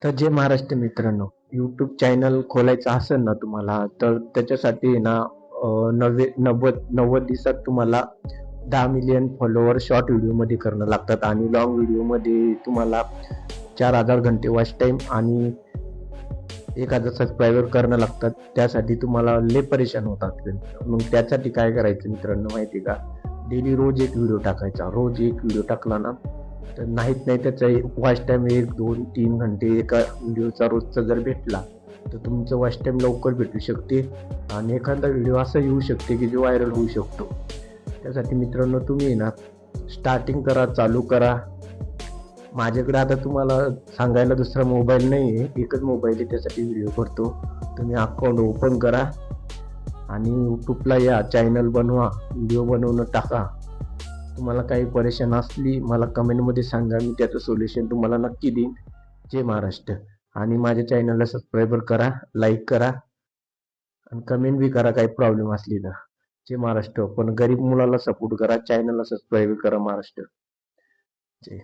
तर जे महाराष्ट्र मित्रांनो, यूट्यूब चॅनल खोलायचं असेल ना तुम्हाला, तर त्याच्यासाठी आहे ना 90 दिवसात तुम्हाला 10 मिलियन फॉलोवर शॉर्ट व्हिडिओमध्ये करणं लागतात आणि लॉंग व्हिडिओमध्ये तुम्हाला 4,000 घंटे वॉच टाईम आणि 1,000 सबस्क्रायबर करणं लागतात. त्यासाठी तुम्हाला लय परेशान होतात. मग त्यासाठी काय करायचं मित्रांनो माहिती आहे का? डेली रोज एक व्हिडिओ टाकायचा. रोज एक व्हिडिओ टाकला ना, तर नाहीत नाही त्याचा वॉच टाईम 1, 2, 3 घंटे एका व्हिडिओचा रोजचा जर भेटला, तर तुमचं वॉच टाईम लवकर भेटू शकते आणि एखादा व्हिडिओ असा येऊ शकते की जो व्हायरल होऊ शकतो. त्यासाठी मित्रांनो तुम्ही ना स्टार्टिंग करा, चालू करा. माझ्याकडे आता तुम्हाला सांगायला दुसरा मोबाईल नाही आहे, एकच मोबाईल आहे त्यासाठी व्हिडिओ करतो. तुम्ही अकाउंट ओपन करा आणि यूट्यूबला या, चॅनल बनवा, व्हिडिओ बनवून टाका. तुम्हाला काही परेशान असली मला कमेंटमध्ये सांगा, मी त्याचं सोल्युशन तुम्हाला नक्की देईन. जय महाराष्ट्र. आणि माझ्या चॅनलला सबस्क्राईबर करा, लाईक करा आणि कमेंट बी करा काही प्रॉब्लेम असली तर. जय महाराष्ट्र. पण गरीब मुलाला सपोर्ट करा, चॅनलला सबस्क्राईब करा महाराष्ट्र. जय